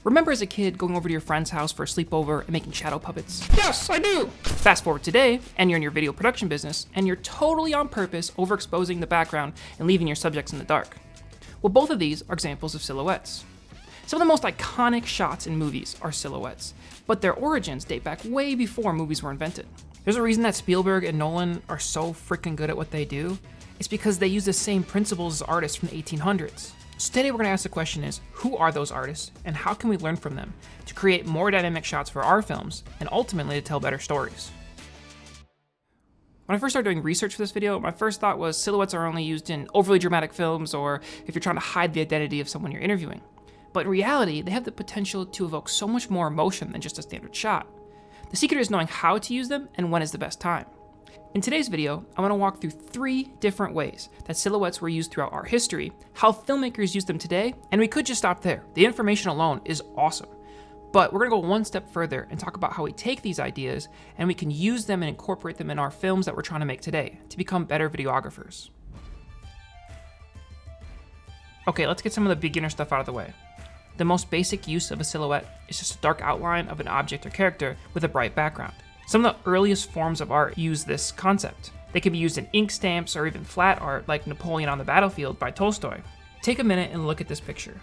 Remember as a kid going over to your friend's house for a sleepover and making shadow puppets? Yes, I do! Fast forward today, and you're in your video production business, and you're totally on purpose overexposing the background and leaving your subjects in the dark. Well, both of these are examples of silhouettes. Some of the most iconic shots in movies are silhouettes, but their origins date back way before movies were invented. There's a reason that Spielberg and Nolan are so freaking good at what they do. It's because they use the same principles as artists from the 1800s. So today we're going to ask the question is, who are those artists and how can we learn from them to create more dynamic shots for our films and ultimately to tell better stories? When I first started doing research for this video, my first thought was silhouettes are only used in overly dramatic films or if you're trying to hide the identity of someone you're interviewing. But in reality, they have the potential to evoke so much more emotion than just a standard shot. The secret is knowing how to use them and when is the best time. In today's video, I'm going to walk through 3 different ways that silhouettes were used throughout our history, how filmmakers use them today, and we could just stop there. The information alone is awesome. But we're going to go one step further and talk about how we take these ideas and we can use them and incorporate them in our films that we're trying to make today to become better videographers. Okay, let's get some of the beginner stuff out of the way. The most basic use of a silhouette is just a dark outline of an object or character with a bright background. Some of the earliest forms of art use this concept. They can be used in ink stamps or even flat art like Napoleon on the Battlefield by Tolstoy. Take a minute and look at this picture.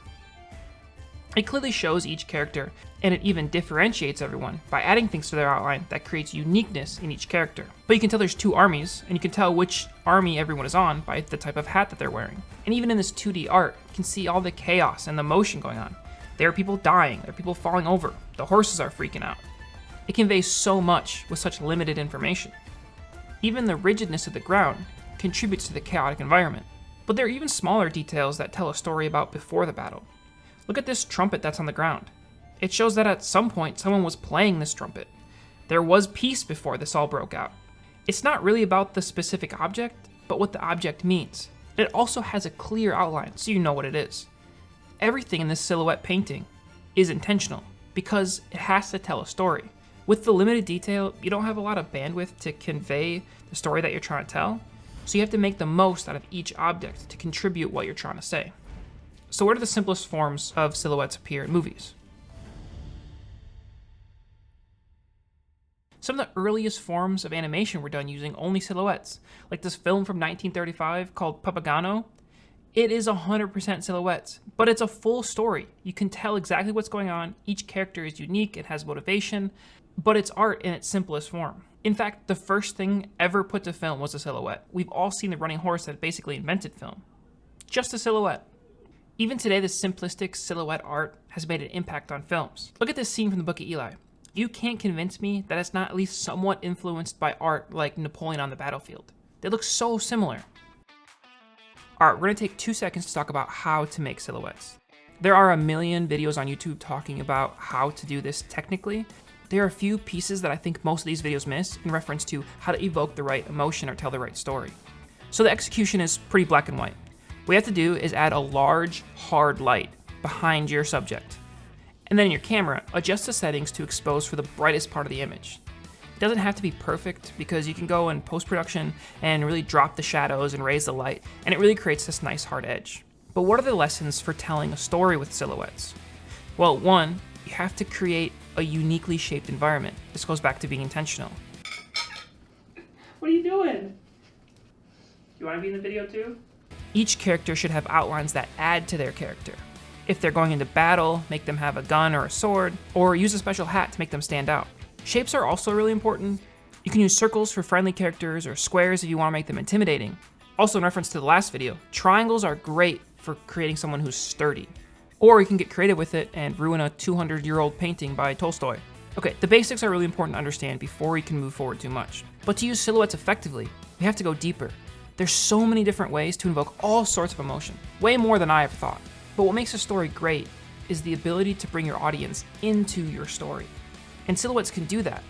It clearly shows each character, and it even differentiates everyone by adding things to their outline that creates uniqueness in each character. But you can tell there's 2 armies, and you can tell which army everyone is on by the type of hat that they're wearing. And even in this 2D art, you can see all the chaos and the motion going on. There are people dying, there are people falling over, the horses are freaking out. It conveys so much with such limited information. Even the rigidness of the ground contributes to the chaotic environment. But there are even smaller details that tell a story about before the battle. Look at this trumpet that's on the ground. It shows that at some point someone was playing this trumpet. There was peace before this all broke out. It's not really about the specific object, but what the object means. It also has a clear outline so you know what it is. Everything in this silhouette painting is intentional because it has to tell a story. With the limited detail, you don't have a lot of bandwidth to convey the story that you're trying to tell, so you have to make the most out of each object to contribute what you're trying to say. So where do the simplest forms of silhouettes appear in movies? Some of the earliest forms of animation were done using only silhouettes, like this film from 1935 called Papagano. It is 100% silhouettes, but it's a full story. You can tell exactly what's going on, each character is unique, it has motivation, but it's art in its simplest form. In fact, the first thing ever put to film was a silhouette. We've all seen the running horse that basically invented film. Just a silhouette. Even today, this simplistic silhouette art has made an impact on films. Look at this scene from the Book of Eli. You can't convince me that it's not at least somewhat influenced by art like Napoleon on the Battlefield. They look so similar. Alright, we're going to take 2 seconds to talk about how to make silhouettes. There are a million videos on YouTube talking about how to do this technically. There are a few pieces that I think most of these videos miss in reference to how to evoke the right emotion or tell the right story. So the execution is pretty black and white. What you have to do is add a large, hard light behind your subject. And then in your camera, adjust the settings to expose for the brightest part of the image. It doesn't have to be perfect because you can go in post-production and really drop the shadows and raise the light, and it really creates this nice hard edge. But what are the lessons for telling a story with silhouettes? Well, 1, you have to create a uniquely shaped environment. This goes back to being intentional. What are you doing? You want to be in the video too? Each character should have outlines that add to their character. If they're going into battle, make them have a gun or a sword, or use a special hat to make them stand out. Shapes are also really important. You can use circles for friendly characters or squares if you want to make them intimidating. Also, in reference to the last video, triangles are great for creating someone who's sturdy. Or you can get creative with it and ruin a 200-year-old painting by Tolstoy. Okay, the basics are really important to understand before we can move forward too much. But to use silhouettes effectively, we have to go deeper. There's so many different ways to invoke all sorts of emotion, way more than I ever thought. But what makes a story great is the ability to bring your audience into your story. And silhouettes can do that,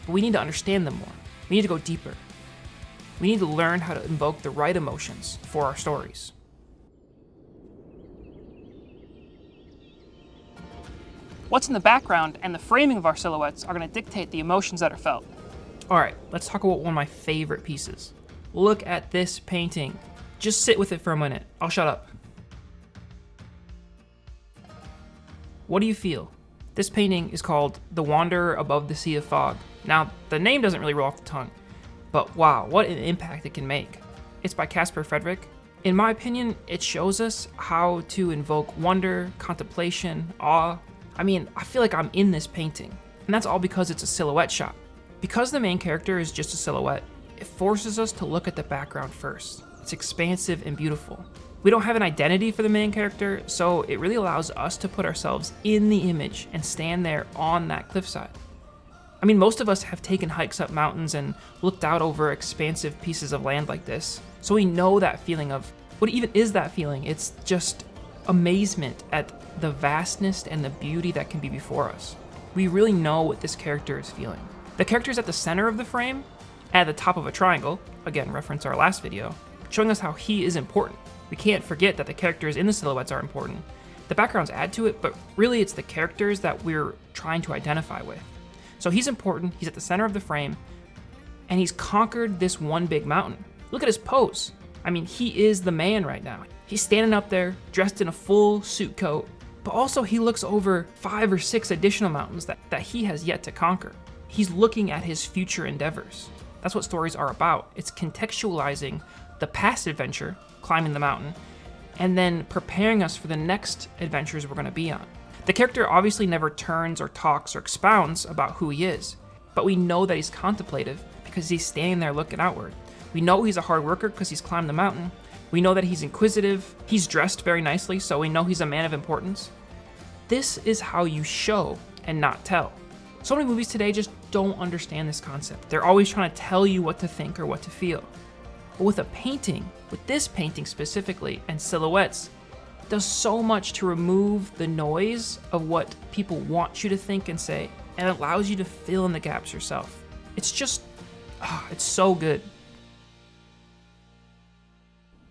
but we need to understand them more. We need to go deeper. We need to learn how to invoke the right emotions for our stories. What's in the background and the framing of our silhouettes are going to dictate the emotions that are felt. All right, let's talk about one of my favorite pieces. Look at this painting. Just sit with it for a minute. I'll shut up. What do you feel? This painting is called The Wanderer Above the Sea of Fog. Now, the name doesn't really roll off the tongue, but wow, what an impact it can make. It's by Caspar Friedrich. In my opinion, it shows us how to invoke wonder, contemplation, awe. I mean, I feel like I'm in this painting, and that's all because it's a silhouette shot. Because the main character is just a silhouette, it forces us to look at the background first. It's expansive and beautiful. We don't have an identity for the main character, so it really allows us to put ourselves in the image and stand there on that cliffside. I mean, most of us have taken hikes up mountains and looked out over expansive pieces of land like this, so we know that feeling of, what even is that feeling? It's just amazement at the vastness and the beauty that can be before us. We really know what this character is feeling. The character is at the center of the frame, at the top of a triangle, again, reference our last video, showing us how he is important. We can't forget that the characters in the silhouettes are important. The backgrounds add to it, but really it's the characters that we're trying to identify with. So he's important, he's at the center of the frame, and he's conquered this one big mountain. Look at his pose. I mean, he is the man right now. He's standing up there, dressed in a full suit coat, but also he looks over 5 or 6 additional mountains that he has yet to conquer. He's looking at his future endeavors. That's what stories are about. It's contextualizing the past adventure, climbing the mountain, and then preparing us for the next adventures we're going to be on. The character obviously never turns or talks or expounds about who he is, but we know that he's contemplative because he's standing there looking outward. We know he's a hard worker because he's climbed the mountain. We know that he's inquisitive. He's dressed very nicely, so we know he's a man of importance. This is how you show and not tell. So many movies today just don't understand this concept. They're always trying to tell you what to think or what to feel. But with a painting, with this painting specifically, and silhouettes, it does so much to remove the noise of what people want you to think and say, and it allows you to fill in the gaps yourself. It's just, it's so good.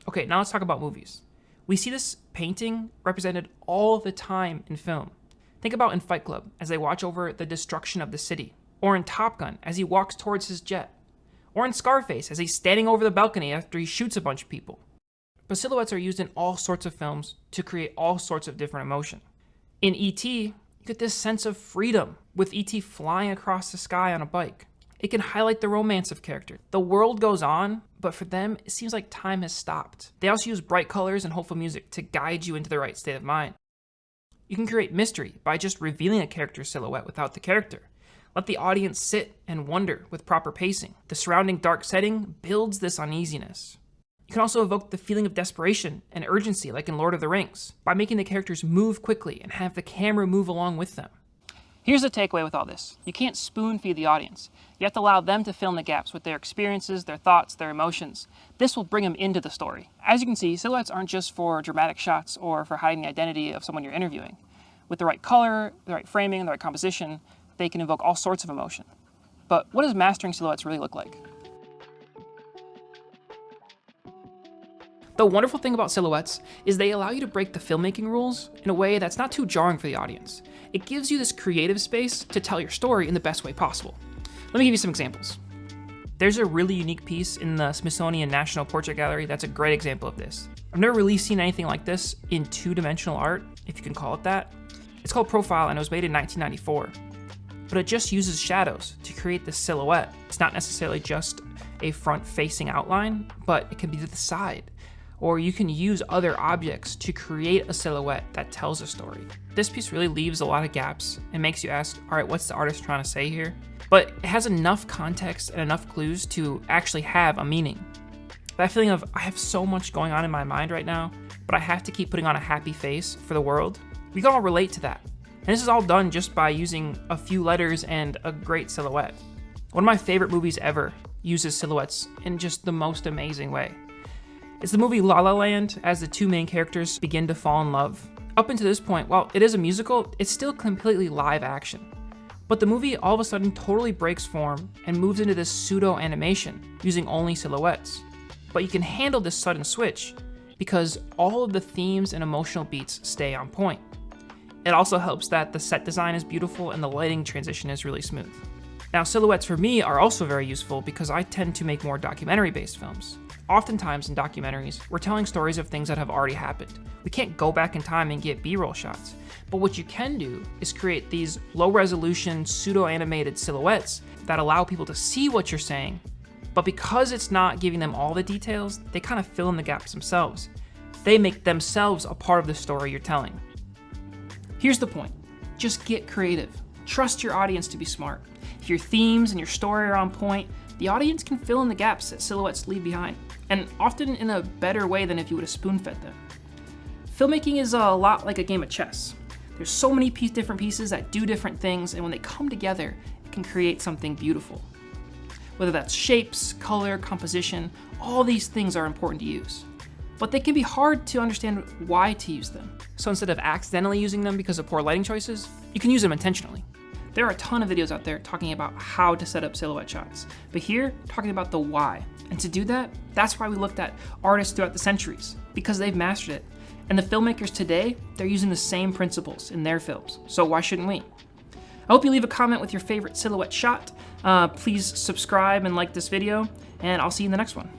Okay, now let's talk about movies. We see this painting represented all the time in film. Think about in Fight Club as they watch over the destruction of the city, or in Top Gun as he walks towards his jet, or in Scarface as he's standing over the balcony after he shoots a bunch of people. But silhouettes are used in all sorts of films to create all sorts of different emotion. In E.T., you get this sense of freedom with E.T. flying across the sky on a bike. It can highlight the romance of characters. The world goes on, but for them, it seems like time has stopped. They also use bright colors and hopeful music to guide you into the right state of mind. You can create mystery by just revealing a character's silhouette without the character. Let the audience sit and wonder with proper pacing. The surrounding dark setting builds this uneasiness. You can also evoke the feeling of desperation and urgency like in Lord of the Rings by making the characters move quickly and have the camera move along with them. Here's the takeaway with all this. You can't spoon feed the audience. You have to allow them to fill in the gaps with their experiences, their thoughts, their emotions. This will bring them into the story. As you can see, silhouettes aren't just for dramatic shots or for hiding the identity of someone you're interviewing. With the right color, the right framing, the right composition, they can evoke all sorts of emotion. But what does mastering silhouettes really look like? The wonderful thing about silhouettes is they allow you to break the filmmaking rules in a way that's not too jarring for the audience. It gives you this creative space to tell your story in the best way possible. Let me give you some examples. There's a really unique piece in the Smithsonian National Portrait Gallery that's a great example of this. I've never really seen anything like this in two-dimensional art, if you can call it that. It's called Profile and it was made in 1994. But it just uses shadows to create this silhouette. It's not necessarily just a front-facing outline, but it can be to the side. Or you can use other objects to create a silhouette that tells a story. This piece really leaves a lot of gaps and makes you ask, all right, what's the artist trying to say here? But it has enough context and enough clues to actually have a meaning. That feeling of, I have so much going on in my mind right now, but I have to keep putting on a happy face for the world. We can all relate to that. And this is all done just by using a few letters and a great silhouette. One of my favorite movies ever uses silhouettes in just the most amazing way. It's the movie La La Land as the two main characters begin to fall in love. Up until this point, while it is a musical, it's still completely live action. But the movie all of a sudden totally breaks form and moves into this pseudo-animation using only silhouettes. But you can handle this sudden switch because all of the themes and emotional beats stay on point. It also helps that the set design is beautiful and the lighting transition is really smooth. Now, silhouettes for me are also very useful because I tend to make more documentary-based films. Oftentimes in documentaries, we're telling stories of things that have already happened. We can't go back in time and get B-roll shots. But what you can do is create these low-resolution, pseudo-animated silhouettes that allow people to see what you're saying. But because it's not giving them all the details, they kind of fill in the gaps themselves. They make themselves a part of the story you're telling. Here's the point. Just get creative. Trust your audience to be smart. If your themes and your story are on point, the audience can fill in the gaps that silhouettes leave behind, and often in a better way than if you would have spoon-fed them. Filmmaking is a lot like a game of chess. There's so many different pieces that do different things, and when they come together, it can create something beautiful. Whether that's shapes, color, composition, all these things are important to use. But they can be hard to understand why to use them. So instead of accidentally using them because of poor lighting choices, you can use them intentionally. There are a ton of videos out there talking about how to set up silhouette shots, but here, talking about the why. And to do that, that's why we looked at artists throughout the centuries, because they've mastered it. And the filmmakers today, they're using the same principles in their films, so why shouldn't we? I hope you leave a comment with your favorite silhouette shot. Please subscribe and like this video, and I'll see you in the next one.